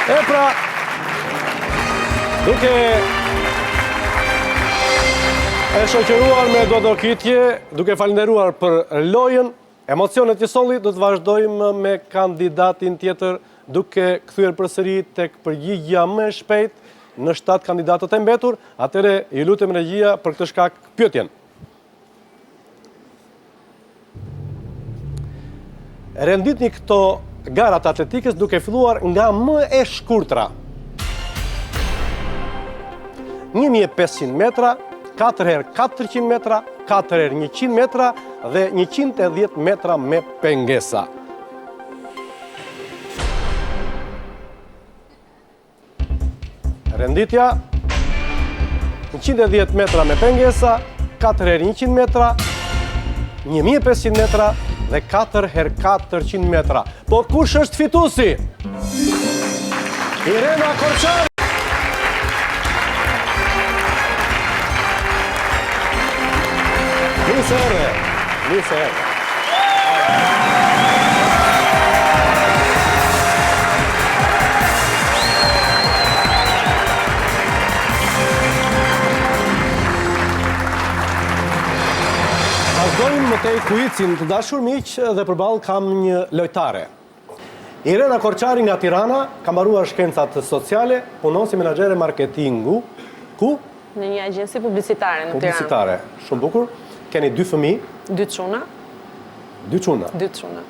E pra, duke e shoqëruar me dodokitje, duke falenderuar për lojën, emocionet që solli, do të vazhdojmë me kandidatin tjetër, duke kthyer përsëri tek përgjigjja më e shpejt në 7 kandidatët e mbetur. Atëre, ju lutem regjia për këtë shkak pyetjen. Renditni këto garat atletikës duke filluar nga më e shkurtra. 1500 metra, 4x400 metra, 4x100 metra dhe 110 metra me pengesa. Renditja, 110 metra me pengesa, 4x100 metra, 1500 metra dhe 4x400 metra. Po kush është fituesi? Irena Korçari! Nisë ere. Vazhdojmë më tej kuicin të dashur miq dhe përballë kam një lojtare. Irena Korçari nga Tirana, ka mbaruar shkencat sociale, punon si menaxhere marketingu. Ku? Në një agjenci publicitare në Tiranë. Publicitare. Shumë bukur. Keni 2 fëmijë? 2 çuna. 2 çuna. 2 çuna.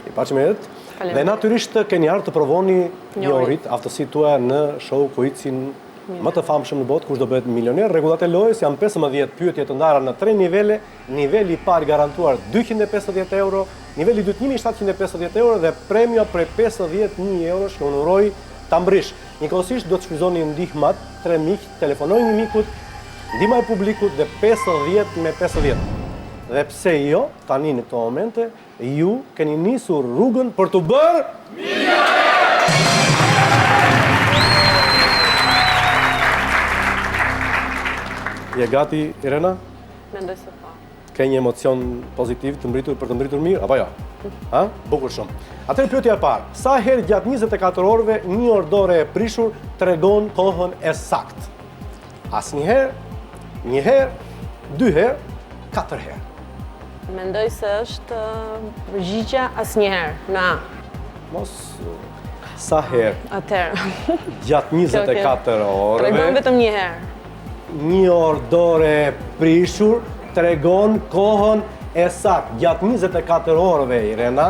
I paqëmet. Dhe natyrisht keni ardhur të provoni njohurit, aftësitë tuaja në show kuicin më të famshëm në botë, kush do bëhet milioner. Rregullat e lojës janë 15 pyetje të ndara në 3 nivele. Niveli i parë garantuar 250 euro, niveli i dytë 1750 euro dhe premia prej 51 euro që unë uroj ta mbrish. Njëkohësisht do të shfrytëzoni ndihmat, 3 miq, telefonojini mikut, ndihma e publikut dhe 50 me 50. Dhe pse jo, tani në këto momente, ju keni nisur rrugën për të bërë milioner! Je gati, Irena? Mendoj se po. Ke një emocion pozitiv për të mbritur mirë, apo jo? Ha? Bukur shumë. Atëherë pyetja e parë. Sa herë gjatë 24 orëve një ordore e prishur tregon kohën e saktë? Asnjëherë, 1 herë, 2 herë, 4 herë. Mendoj se është përgjigja asnjëherë. Na. Mos sa herë? Atëherë. Gjatë 24 orëve. Tregon vetëm 1 herë. Një ordore e prishur tregon kohën e saktë. Gjatë 24 orëve, Irena,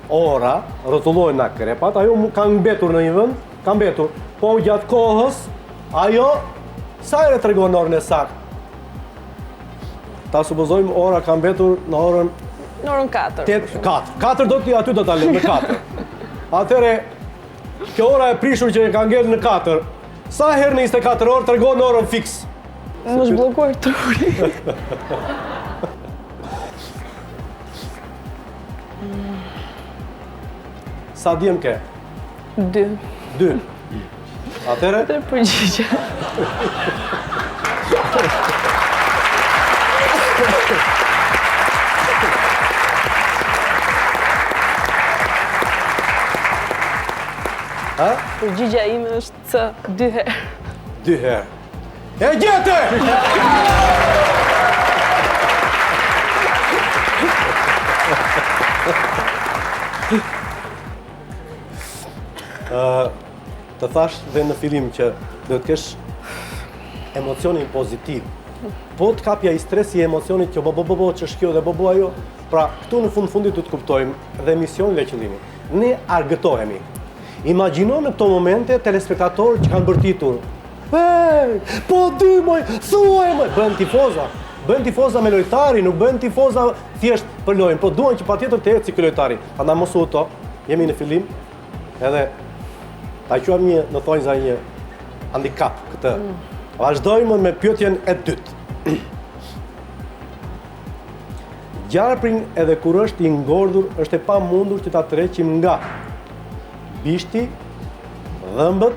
ora, rrotullojnë nga krepat, ajo ka mbetur në një vend, ka mbetur, po gjatë kohës, ajo, sa herë tregon orën e saktë? Ta supozojmë ora ka mbetur në orën... Në orën 4. 4 do t'i aty do t'a lëmë në 4. Atëre, kjo ora e prishur që ka ngel në 4, sa herë në 24 orë tregon orën fiks? Më zhbllokuar truri. Sa djem ke? 2. 2. Atëre? Atëre përgjigja. Ha? Përgjigja ime është C, 2 herë. 2 herë. E gjete! Të thash dhe në fillim që do të kesh emocionin pozitiv. Po të kapja i stresi e emocionit që bo që shkjo dhe bo ajo, pra këtu në fundit do të kuptojmë dhe misionin dhe qëllimi. Ne argëtohemi. Imagjino në këto momente telespektatorë që kanë bërtitur. Po dy moj, thuaj moj! Bën tifoza me lojtari, nuk bën tifoza thjesht për lojën, po duan që patjetër të ecë si ky lojtari. Prandaj mos u huto, jemi në fillim, edhe ta quajmë një, në thonjza një handicap këtë. Vazhdojmë me pyetjen e dytë. Gjarprin edhe kur është i ngordhur, është e pamundur që ta tërheqim nga bishti, dhëmbët,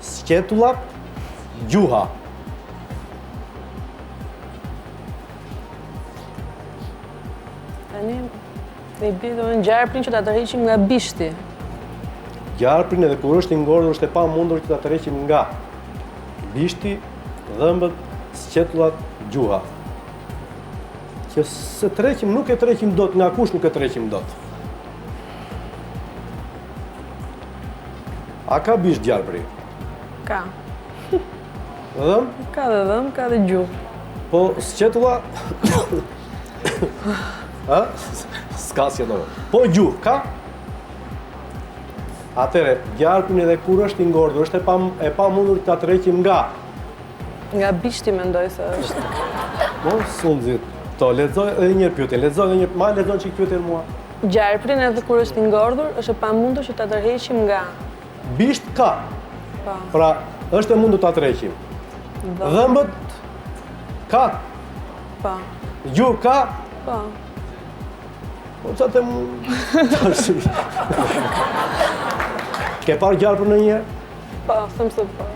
sqetullat, gjuha. Tani, i bie do në gjarprin që ta tërheqim nga bishti. Gjarprin edhe kur është i ngordhur është e pamundur që ta tërheqim nga bishti, dhëmbët, sqetullat, gjuha. Që se tërheqim nuk e tërheqim dot, nga kush nuk e tërheqim dot. A ka bisht gjarpri? Ka. Dhëmb? Ka dhe dhëm, ka dhe gjuhë. Po sqetulla? Ha? S'ka si ato. Po gjuhë, ka? Atëre, gjarpin edhe kur është i ngordhur, është e pamundur ta tërheqim nga. Nga bishti mendoj se është. Po, sundit. To, lexoj edhe një pyetje, lexoj edhe një, ma lexon çik pyetjen mua. Gjarprin edhe kur është i ngordhur, është e pamundur që ta tërheqim nga. Bisht ka. Pa. Pra, është e mundur ta tërheqim. Dhëmbët ka. Pa. Gjuhë ka. Pa. Po çfarë them? Ke parë gjarpër në një? Pa, them se pa.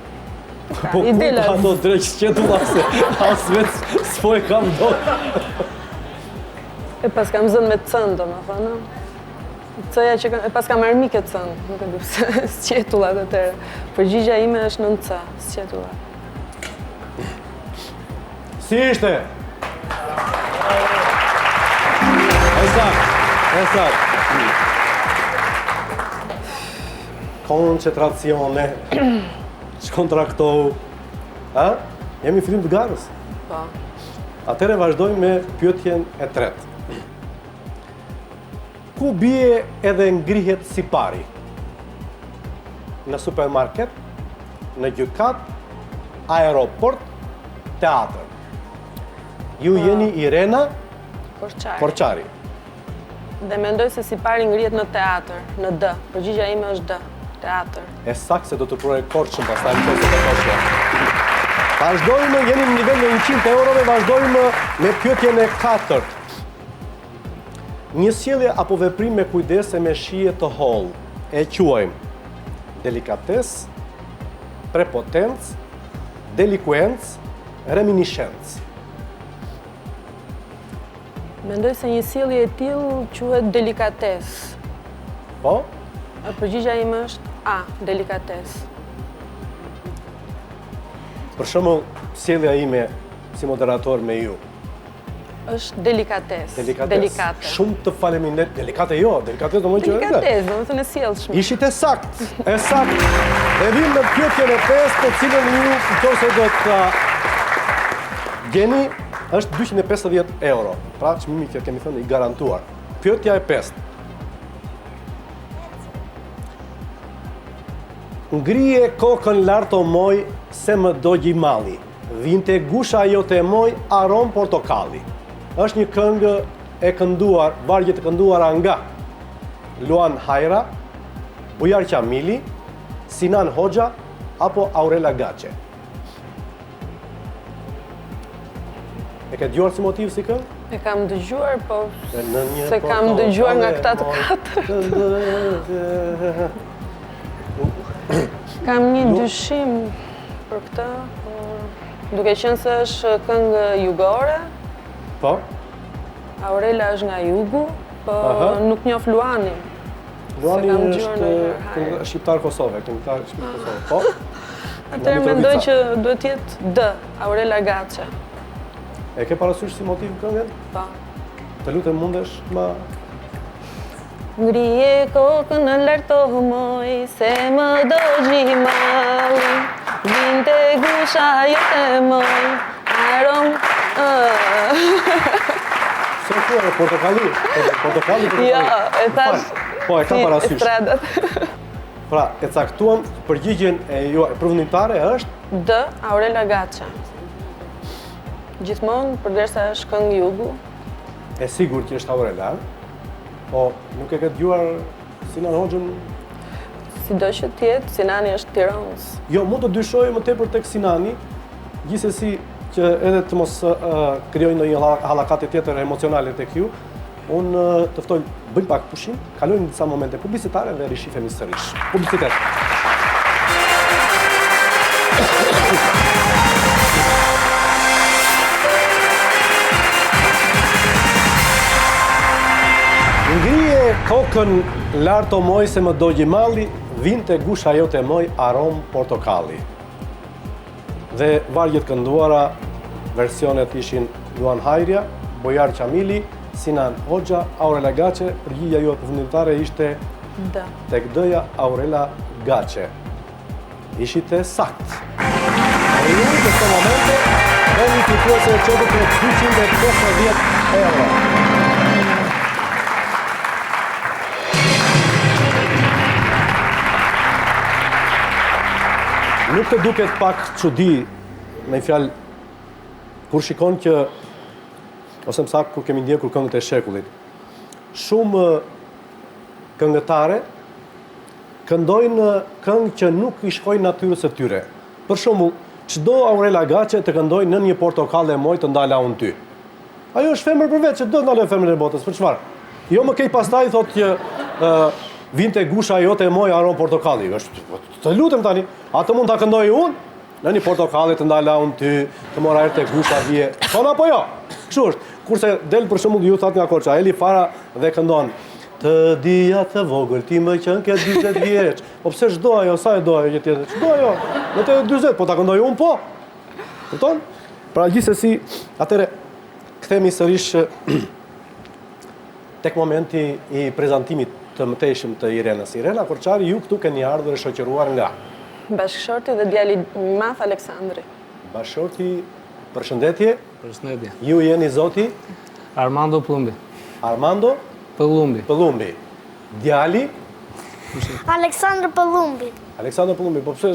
Po ku Idela. ato drejt sqetulla se as vetë s'po e kam dot. E pas kam zënë me cënë, domethënë. C-ja që e pas kam armike cënë, nuk e di pse sqetullat atëre. Përgjigjja ime është në C, sqetullat. Si ishte? Esakt. Koncentracione. Shkontraktohu. Ha? Jemi fillim të garës. Po. Atëre vazhdojmë me pyetjen e tretë. Ku bie edhe ngrihet sipari? Në supermarket, në gjykat, aeroport, teatr. Ju jeni Irena Korçari. Dhe mendoj se sipari ngrihet në teatr, në D. Përgjigjja ime është D, teatr. E saktë se do të provoj Korçën pastaj në kohë të koshme. Vazhdojmë, jeni në nivel në 100 eurove, vazhdojmë me pyetjen e katërt. Një sjellje apo veprim me kujdes e me shije të hollë e quajmë delikatesë, prepotencë, delikuencë, reminiscencë. Mendoj se një sjellje e tillë quhet delikatesë. Po? Përgjigjja ime është A, delikatesë. Për shembull, sjellja ime si moderator me ju. Është delikatesë. Delikate. Shumë të faleminderit. Delikate jo, delikatesë do më që Delikatesë, domethënë e sjellshme. Ishit e sakt. Dhe vim në pyetjen e 5, për cilën ju nëse do të gjeni, është 250 euro. Pra çmimi që kemi thënë i garantuar. Pyetja e 5. Ngrije kokën lart o moj, se më dogji malli. Vinte gusha jote moj, arom portokalli. Është një këngë e kënduar, vargje të kënduara nga Luan Hajra, Bujar Qamili, Sinan Hoxha apo Aurela Gaçe. E ke dëgjuar si motiv si këngë? E kam dëgjuar, po Në një se kam dëgjuar nga këta të katër. Kam një dyshim për këtë, duke qenë se është këngë jugore. Po? Aurela është nga jugu, po nuk njoh Luanin. Luani kam është dëgjuar ndonjëherë. shqiptar Kosove, këngëtar shqiptar Kosove. Po? Atëherë mendoj që duhet të jetë D, Aurela Gaçe. E ke parasysh si motiv këngën? Po. Të lutem mundesh ma Ngrije kokën në larto moj, se më dogji malli. Vinte gusha jote moj, arom. Se ku e portokalli? Portokalli. Jo, e thash. Po, e ka parasysh. Estradat. Pra, e caktuam përgjigjen e juaj përfundimtare është D, Aurela Gaçe. Gjithmonë, përderisa është këngë jugu. e sigurt që është Aurela. Po, nuk e ke dëgjuar Sinan Hoxhën? Sido që tjetë, Sinani është Tiranës. Jo, mund të dyshoj më tepër tek Sinani, gjithsesi që edhe të mos krijojë ndonjë hallakate tjetër emocionale tek ju. Unë të ftoj, bëjmë pak pushim, kalojmë disa momente publicitare dhe rishifemi sërish. Publicitet. Ngrije kokën lart o moj se më dogji malli, vinte gusha jote moj arom portokalli. Dhe vargjet kënduara, versionet ishin Luan Hajrja, Bojar Qamili, Sinan Hoxha, Aurela Gaçe, përgjigja juaj përfundimtare ishte D. tek D-ja Aurela Gaçe. Ishite sakt. Në këtë momente, veni fituese e çopit me 250 euro. Nuk të duket pak çudi, me fjalë, kur shikon që, ose më saktë kur kemi ndjekur këngët e shekullit, shumë këngëtare këndojnë këngë që nuk i shkojnë natyrës së tyre. Për shembull, çdo Aurela Gaçe të këndojë Nën një portokallë e moj të ndala unë ty. Ajo është femër për vetë, që do të ndaloj femrën e botës, për çfarë? Jo më kej pastaj thotë që vinte gusha jote e moj aron portokalli. Të lutem tani, atë mund ta këndoj unë? Në një portokalli të ndala unë ty, të mora herë te gusha vje. Thonë apo jo? Kështu është. Kurse del për shembull ju thatë nga Korça, Eli Fara dhe këndon të dija të vogël, ti më qenë ke 40 vjeç. Po pse çdo ajo, sa e do ajo që tjetër? Çdo ajo? Në të 40, po ta këndoj unë po. Kupton? Pra gjithsesi, atëre kthehemi sërish tek momenti i prezantimit të mëtejshëm të Irenës. Irena Korçari, ju këtu keni ardhur e shoqëruar nga Bashkëshorti dhe djali Math Aleksandri. Bashkëshorti, përshëndetje. Përshëndetje. Ju jeni zoti Armando Plumbi. Armando Pëllumbi. Pëllumbi. Djali Aleksandr Pëllumbi. Aleksandr Pëllumbi. Po pse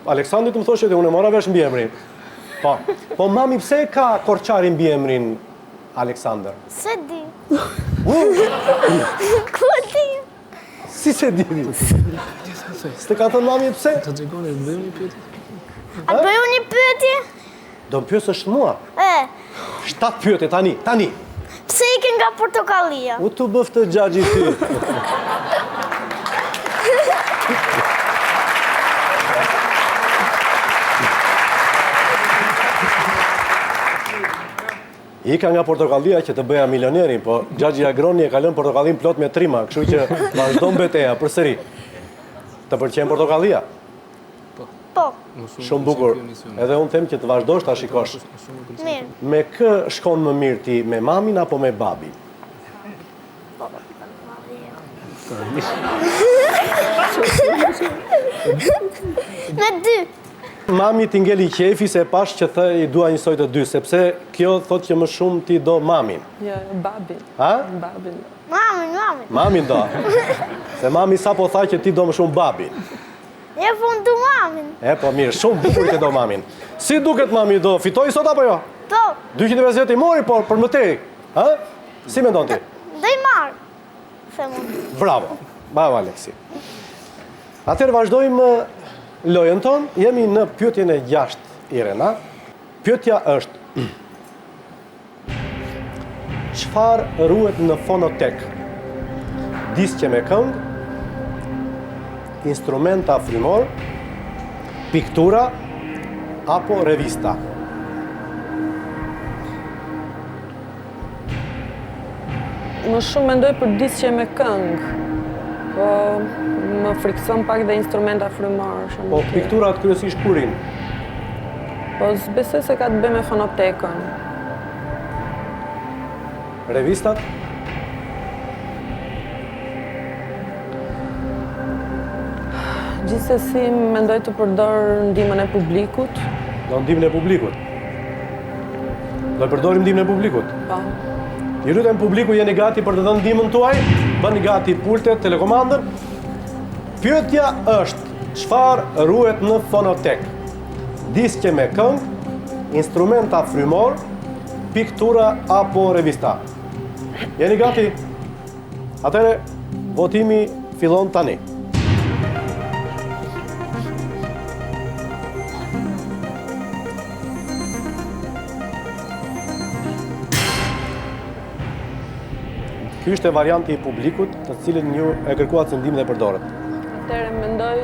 Aleksandri të më thoshe dhe unë e mora vesh mbiemrin. Po mami pse ka Korçari mbiemrin Aleksandr? Se di. Ku di? Si se di? S'te ka thënë mami pse? Të tregoni, të bëjmë një pyetje. A bëju një pyetje? Do më pyesësh mua? 7 pyetje tani. Pse ike nga portokallia? U të bëftë gjagji ty. Ika nga portokallia që të bëja milionerin, po gjagji Agroni e ka lënë portokallin plot me trima, kështu që vazhdon beteja përsëri. Të pëlqen portokallia? Po, Shumë bukur. Edhe unë them që të vazhdosh ta shikosh. mirë. Me kë shkon më mirë ti, me mamin apo me babin? Me dy. Mami ti ngeli qefi se pash që thë i dua njësoj të dy, sepse kjo thot që më shumë ti do mamin. Jo, babin. Ha? Babin. Mamin. Mamin do. Se mami sa po tha që ti do më shumë babin. E po në du mamin. Po mirë, shumë bukur që do mamin. Si duket mami do, fitoj sot apo jo? Po, 250 i mori, por për më tej. Ha? Si mendon ti? dhe i marë. Se mund. Bravo. Bravo Aleksi. Atëherë vazhdojmë lojën ton. Jemi në pyetjen e 6, Irena. Pyetja është: çfarë ruhet në fonotek? Diskje me këngë, instrumenta frymor, piktura apo revista? Më shumë mendoj për diskje me këngë, po më frikson pak dhe instrumenta frymore. Po pikturat kryesisht kurin? Po besoj se ka të bëjë me fonotekën. Revistat? Gjithsesi mendoj të përdor ndihmën e publikut. Do ndihmën e publikut? Do përdorim ndihmën e publikut? Po. Ju lutem publiku, jeni gati për të dhënë ndihmën tuaj? Bëni gati pultet, telekomandën. Pyetja është: çfarë ruhet në fonotek? Diskje me këngë, instrumenta frymor, piktura apo revista? Jeni gati? Atëre, votimi fillon tani. Ky është varianti i publikut, të cilin ju e kërkuat së ndihmën e përdorët. Atëherë mendoj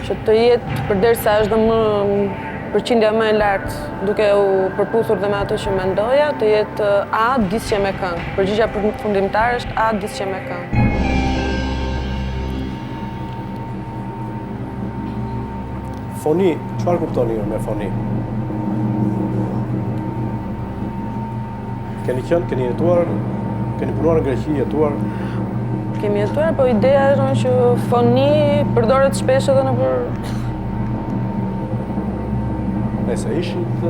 që të jetë, përderisa është dhe më përqindja më e lartë, duke u përputhur dhe me ato që mendoja, të jetë A, diskje me këngë. Përgjigja përfundimtare është A, diskje me këngë. Foni, çfarë kuptoni ju me foni? Keni jetuar, keni punuar në Greqi, jetuar? Kemi jetuar, po ideja është që foni përdoret shpesh edhe nëpër Nëse ishit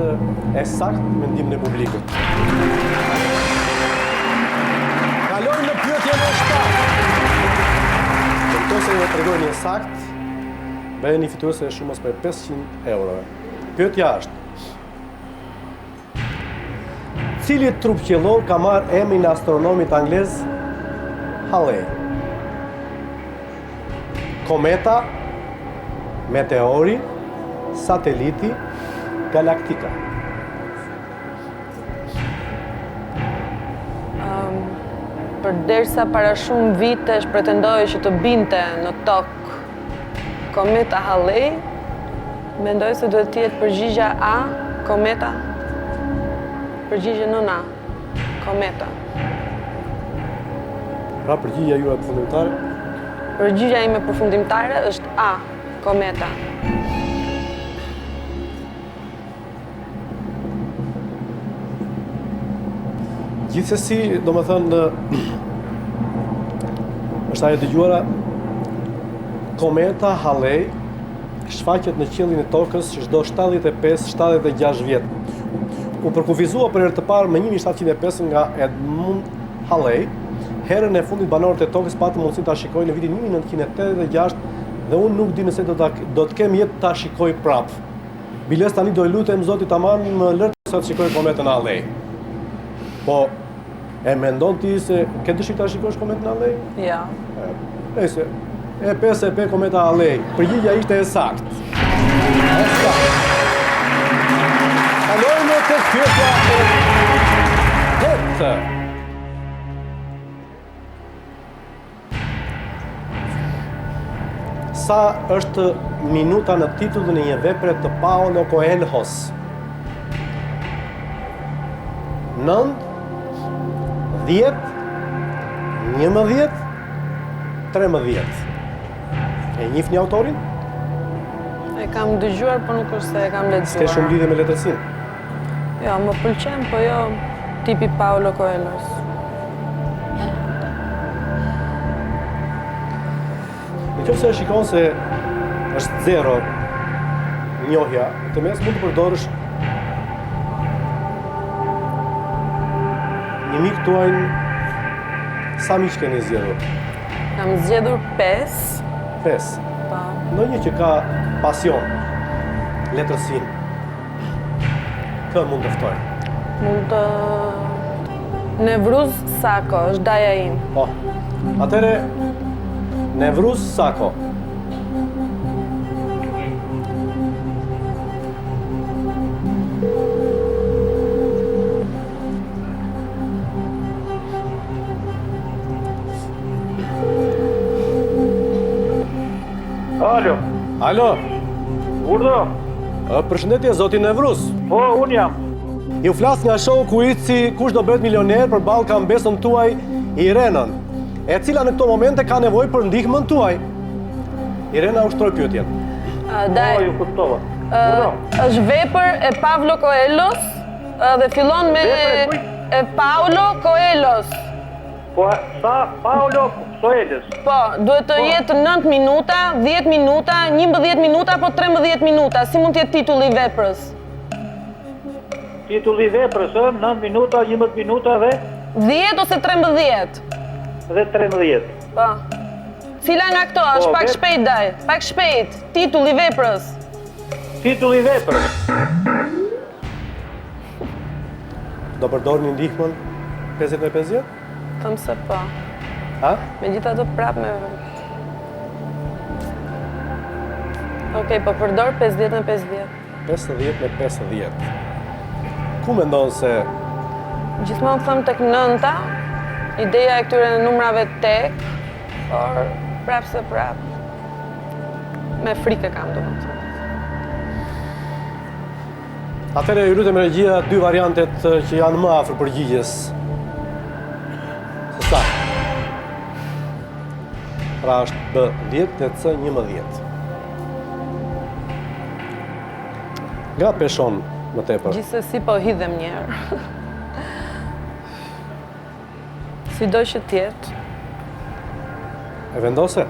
e sakt mendimin e publikut. Kalojmë në pyetjen e 7. Nëse ju tregoni e sakt, bëheni fituese e shumës për 500 euro. Pyetja është: cili trup qiellor ka marrë emrin e astronomit anglez Halley? Kometa, meteori, sateliti, galaktika. Përderisa para shumë vitesh pretendoi që të binte në tokë kometa Halley, mendoj se duhet të jetë përgjigja A, kometa. Përgjigje nën A, kometa. Pra përgjigja juaj përfundimtare? Përgjigja ime përfundimtare është A, kometa. Gjithsesi, domethënë, është ajo dëgjuara, kometa Halley shfaqet në qiellin e tokës çdo 75-76 vjet. U përkufizua për herë të parë më 1705 nga Edmund Halley. Herën e fundit banorët e tokës patën mundësinë ta shikojnë në vitin 1986 dhe unë nuk di nëse do të kem jetë ta shikoj prapë. Biles tani do lutem Zotit tamam më lërë sa të shikoj kometën Halley. Po, e mendon ti se ke dëshirë ta shikosh kometën Halley? Ja. Nëse e pesë e pe kometa Halley, përgjigja ishte e saktë. Kalojmë te pyetja e 8. Sa është minuta në titullin e një vepre të Paulo Coelhos? 9, 10, 11, 13. E njihni autorin? E kam dëgjuar, po nuk është se e kam lexuar. Ke shumë lidhje me letërsinë? Jo, më pëlqen, po jo tipi Paulo Coelhos. Nëse e shikon se është zero njohja, të mes mund të përdorësh një mik tuaj. Sa miq keni zgjedhur? Kam zgjedhur 5. 5. Po. Ndonjë që ka pasion, letërsinë. Kë mund të ftoj? Mund të... Nevruz Sako, është daja im. Po. Atëre Nevruz Sako. Alo, Alo, urdhë? përshëndetje zoti Nevruz. Po, unë jam. Ju flas nga show Kuici Kush do bëhet milioner për ballkan besën tuaj Irenën, e cila në këto momente ka nevojë për ndihmën tuaj. Irena ushtroi pyetjen. Daj, Po, ju kuptova. Urdhë? është vepër e Pablo Coelhos dhe fillon me Vepër e kujt? e Paulo Coelhos. Po, sa Paulo Coelhos. Po, duhet të jetë 9 minuta, 10 minuta, 11 minuta, po 13 minuta. Si mund të jetë titulli i veprës? Titulli veprës, 9 minuta, 11 minuta dhe 10 ose 13? 13. Po. Cila nga këto është? Po, Pak vep- shpejt daj, pak shpejt. Titulli i veprës. Titulli veprës. Do përdorni ndihmën 50-50? Thëmë se po. Ha? Megjithatë prap me... Okej, po përdor 50 me 50. 50 me 50. Ku mendon se Gjithmonë thëmë tek 9-ta, ideja e këtyre numrave tek, por prap se prap. Me frikë kam domethënë. atëre ju lutem regjia 2 variantet që janë më afër përgjigjes. Se sa? Pra është B 10 dhe C 11. Nga peshon më tepër? Gjithsesi po hidhem një herë. Sido që tjetë. E vendose?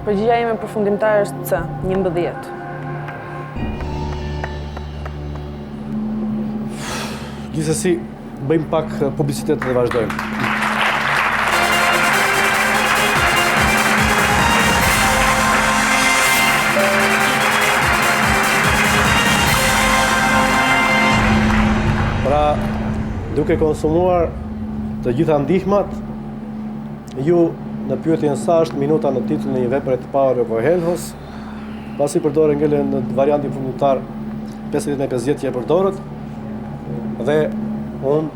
Përgjigja ime përfundimtare është C, 11. Gjithsesi, bëjmë pak publicitet dhe vazhdojmë. Pra, duke konsumuar të gjitha ndihmat, ju në pyetjen sa është minuta në titullin e një vepre të Paulo Coelhos, pasi përdore ngelen në variantin fundimtar 50-50 që e përdorët, dhe unë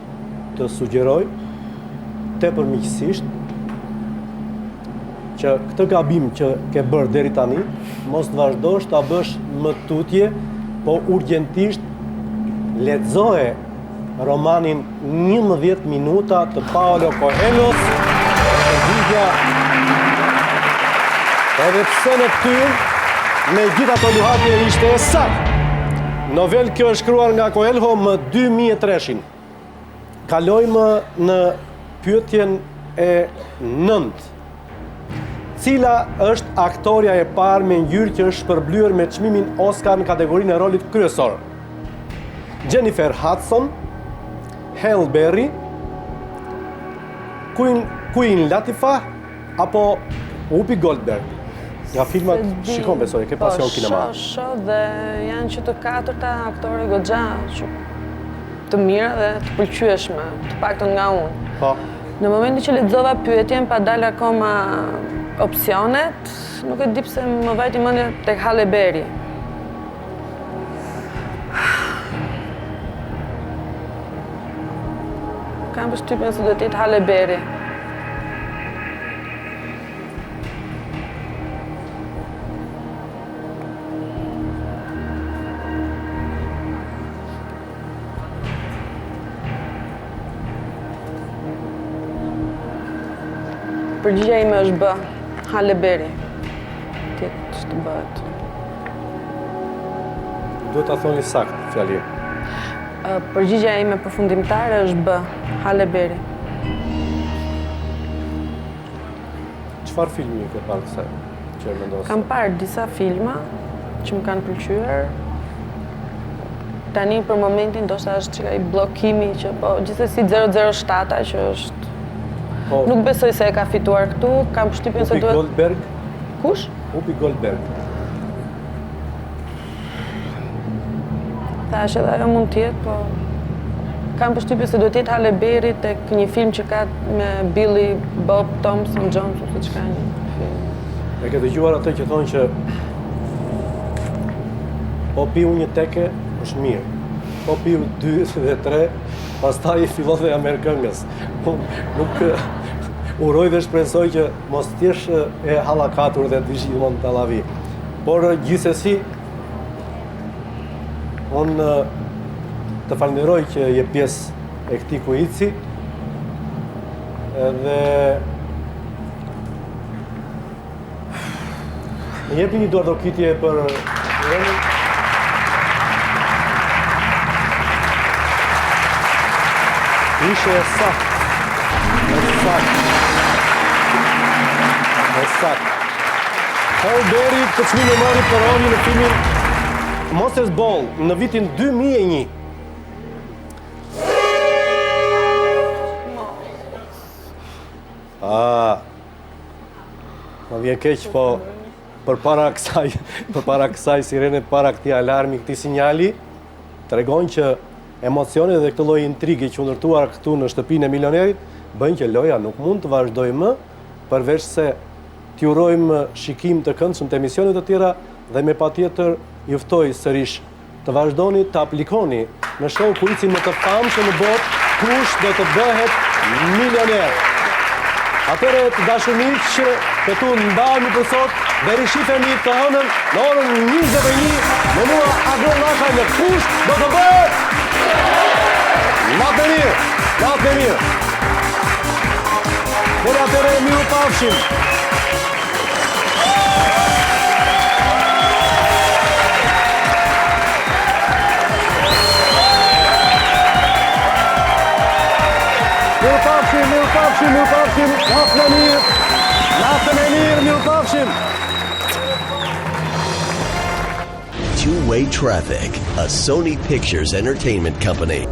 të sugjeroj tepër miqësisht që këtë gabim që ke bërë deri tani, mos të vazhdosh ta bësh më tutje, po urgjentisht lexoje romanin 11 minuta të Paulo Coelhos. Edhe pse në tyr, me gjitha të luhatje ishte e sakt. Novel kjo është shkruar nga Coelho më 2003. Kalojmë në pyetjen e 9. Cila është aktoria e parë me ngjyrë që është shpërblyer me çmimin Oscar në kategorinë e rolit kryesor? Jennifer Hudson, Halle Berry, Queen Latifah apo Whoopi Goldberg? Nga filmat shikon besoj, ke pasion kinema. Po, dhe janë që të katërta aktore goxha që të mira dhe të pëlqyeshme, të paktën nga unë. Po. Në momentin që lexova pyetjen pa dalë akoma opsionet, nuk e di pse më vajti mendja tek Halle Berry. Kam përshtypjen se do të jetë Halle Berry. Përgjigja ime është B, Halle Berry. Tjetë të bëhet. Duhet ta thoni sakt fjalin. Përgjigja ime përfundimtare është B, Halle Berry. Çfarë filmi ke parë kësaj që mendos? Kam parë disa filma që më kanë pëlqyer. Tani për momentin ndoshta është çka i bllokimi që po gjithsesi 007 që është. Po, Nuk besoj se e ka fituar këtu, kam përshtypjen se Whoopi duhet. Goldberg, Kush? Whoopi Goldberg. Thash edhe ajo mund të jetë, po kam përshtypjen se duhet të jetë Halle Berry tek një film që ka me Billy Bob Thompson Jones ose çka një film. E ke dëgjuar atë që thonë që po piu një teke është mirë, po piu 2 dhe 3, pastaj fillon dhe Amerikëngës. Nuk uroj dhe shpresoj që mos t'jesh e hallakatur dhe të vish gjithmonë në tallavi. Por gjithsesi, unë të falenderoj që je pjesë e këtij kuici, edhe më jepni një dorëdokitje për Irenën. Ishe e sakt. Halle Berry të çmimin e mori për rolin në filmin Monsters Ball në vitin 2001. Më vjen keq, po përpara kësaj sirene, para këtij alarmi, këtij sinjali, tregon që emocionet dhe këtë lloj intrige që u ndërtuar këtu në shtëpinë e milionerit bëjnë që loja nuk mund të vazhdojë më, përveç se t'ju urojmë shikim të këndshëm të emisionet të tjera dhe me patjetër ju ftoj sërish të vazhdoni të aplikoni në show kuicin më të famshëm në botë, kush do të bëhet milioner. Atëre të dashur miq, këtu ndahemi për sot dhe rishifemi të hënën në orën 21 me mua Agro Lasha në kush do të bëhet natë mirë. Dhe atëre miru pafshim. pafshim, natën e mirë. Natën e mirë, miru pafshim. Two-Way Traffic, a Sony Pictures Entertainment company.